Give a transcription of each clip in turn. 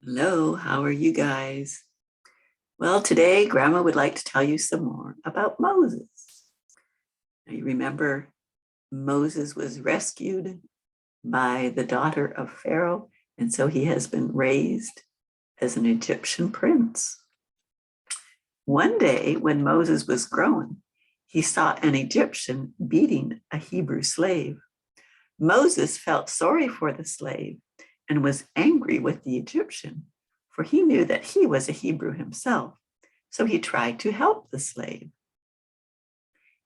Hello, how are you guys? Well, today Grandma would like to tell you some more about Moses. Now, you remember Moses was rescued by the daughter of Pharaoh, and so he has been raised as an Egyptian prince. One day, when Moses was grown, he saw an Egyptian beating a Hebrew slave. Moses felt sorry for the slave and was angry with the Egyptian, for he knew that he was a Hebrew himself. So he tried to help the slave.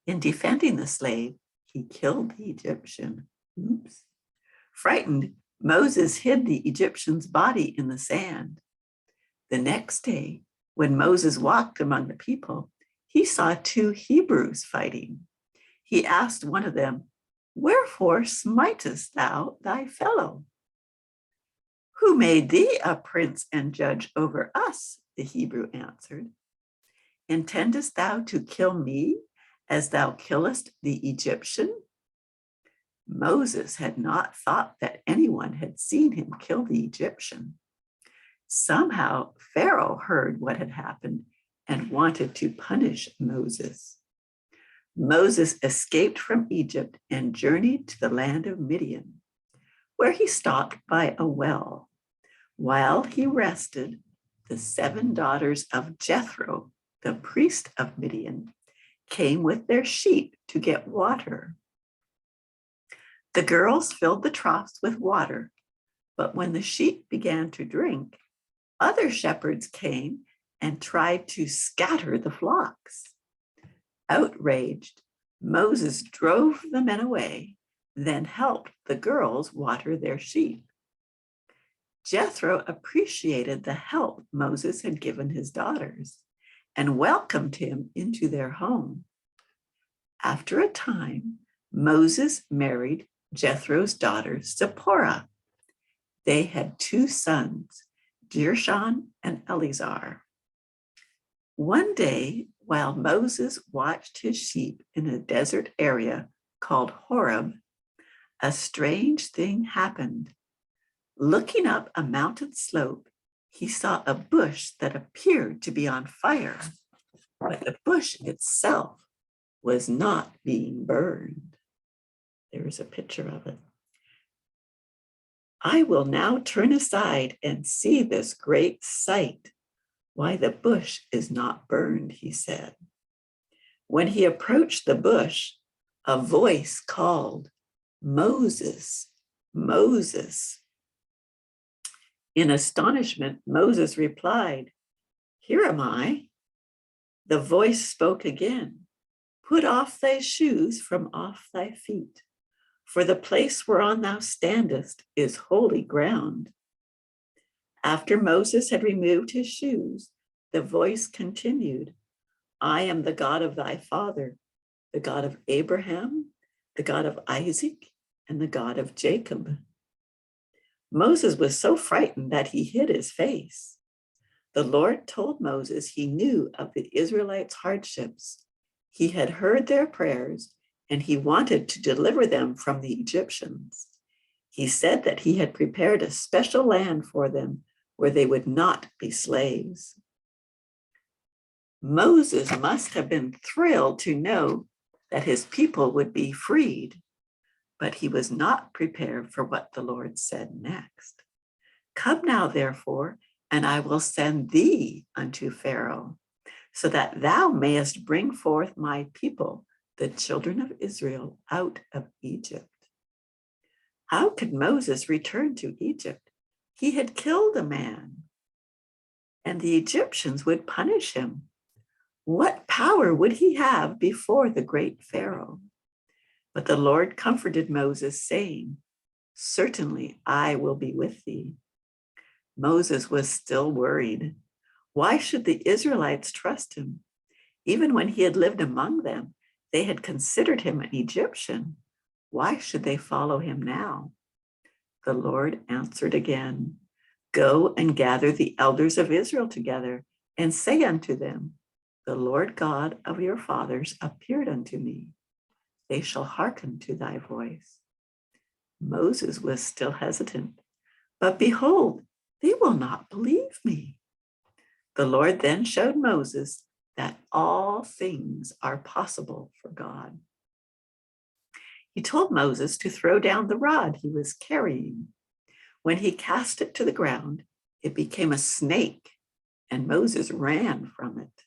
In defending the slave, he killed the Egyptian. Oops. Frightened, Moses hid the Egyptian's body in the sand. The next day, when Moses walked among the people, he saw two Hebrews fighting. He asked one of them, "Wherefore smitest thou thy fellow?" "Who made thee a prince and judge over us?" the Hebrew answered. "Intendest thou to kill me as thou killest the Egyptian?" Moses had not thought that anyone had seen him kill the Egyptian. Somehow Pharaoh heard what had happened and wanted to punish Moses. Moses escaped from Egypt and journeyed to the land of Midian, where he stopped by a well. While he rested, the 7 daughters of Jethro, the priest of Midian, came with their sheep to get water. The girls filled the troughs with water, but when the sheep began to drink, other shepherds came and tried to scatter the flocks. Outraged, Moses drove the men away, then helped the girls water their sheep. Jethro appreciated the help Moses had given his daughters and welcomed him into their home. After a time, Moses married Jethro's daughter, Zipporah. They had 2 sons, Gershon and Eleazar. One day, while Moses watched his sheep in a desert area called Horeb, a strange thing happened. Looking up a mountain slope, he saw a bush that appeared to be on fire, but the bush itself was not being burned. There is a picture of it. "I will now turn aside and see this great sight, why the bush is not burned," he said. When he approached the bush, a voice called, "Moses, Moses." In astonishment, Moses replied, "Here am I." The voice spoke again, "Put off thy shoes from off thy feet, for the place whereon thou standest is holy ground." After Moses had removed his shoes, the voice continued, "I am the God of thy father, the God of Abraham, the God of Isaac, and the God of Jacob." Moses was so frightened that he hid his face. The Lord told Moses he knew of the Israelites' hardships. He had heard their prayers, and he wanted to deliver them from the Egyptians. He said that he had prepared a special land for them where they would not be slaves. Moses must have been thrilled to know that his people would be freed, but he was not prepared for what the Lord said next. "Come now, therefore, and I will send thee unto Pharaoh, so that thou mayest bring forth my people, the children of Israel, out of Egypt." How could Moses return to Egypt? He had killed a man, and the Egyptians would punish him. What power would he have before the great Pharaoh? But the Lord comforted Moses, saying, "Certainly I will be with thee." Moses was still worried. Why should the Israelites trust him? Even when he had lived among them, they had considered him an Egyptian. Why should they follow him now? The Lord answered again, "Go and gather the elders of Israel together and say unto them, the Lord God of your fathers appeared unto me. They shall hearken to thy voice." Moses was still hesitant, but behold, They will not believe me." The Lord then showed Moses that all things are possible for God. He told Moses to throw down the rod he was carrying. When he cast it to the ground, it became a snake, and Moses ran from it.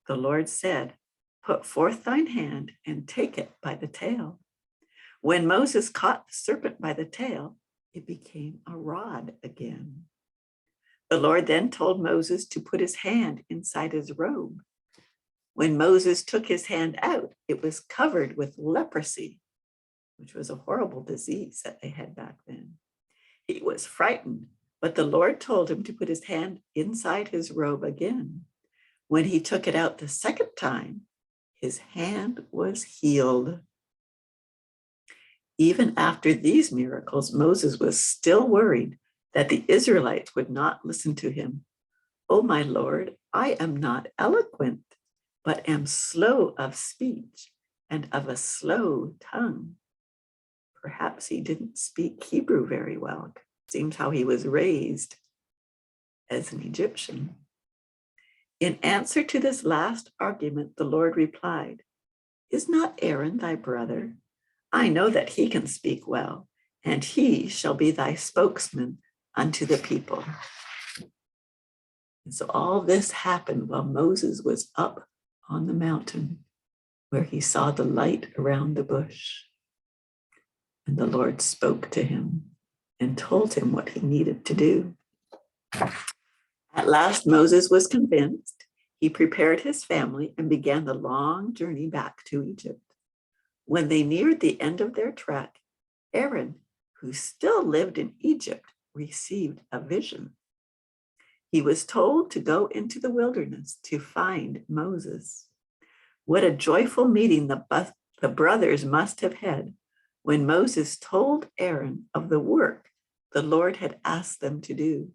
The Lord said, "Put forth thine hand and take it by the tail." When Moses caught the serpent by the tail, it became a rod again. The Lord then told Moses to put his hand inside his robe. When Moses took his hand out, it was covered with leprosy, which was a horrible disease that they had back then. He was frightened, but the Lord told him to put his hand inside his robe again. When he took it out the second time, his hand was healed. Even after these miracles, Moses was still worried that the Israelites would not listen to him. "Oh, my Lord, I am not eloquent, but am slow of speech and of a slow tongue." Perhaps he didn't speak Hebrew very well. Seems how he was raised as an Egyptian. In answer to this last argument, the Lord replied, "Is not Aaron thy brother? I know that he can speak well, and he shall be thy spokesman unto the people." And so all this happened while Moses was up on the mountain where he saw the light around the bush. And the Lord spoke to him and told him what he needed to do. At last, Moses was convinced. He prepared his family and began the long journey back to Egypt. When they neared the end of their trek, Aaron, who still lived in Egypt, received a vision. He was told to go into the wilderness to find Moses. What a joyful meeting the brothers must have had when Moses told Aaron of the work the Lord had asked them to do.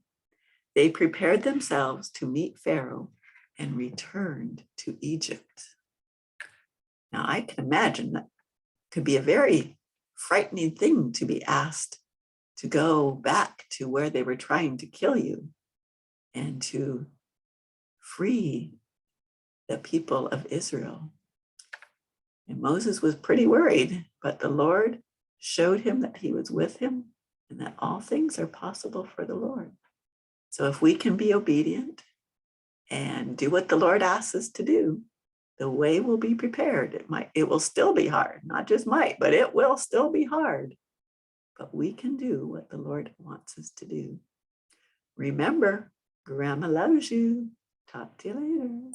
They prepared themselves to meet Pharaoh and returned to Egypt. Now, I can imagine that could be a very frightening thing to be asked to go back to where they were trying to kill you and to free the people of Israel. And Moses was pretty worried, but the Lord showed him that he was with him and that all things are possible for the Lord. So if we can be obedient and do what the Lord asks us to do, the way will be prepared. It will still be hard, not just might, but it will still be hard. But we can do what the Lord wants us to do. Remember, Grandma loves you. Talk to you later.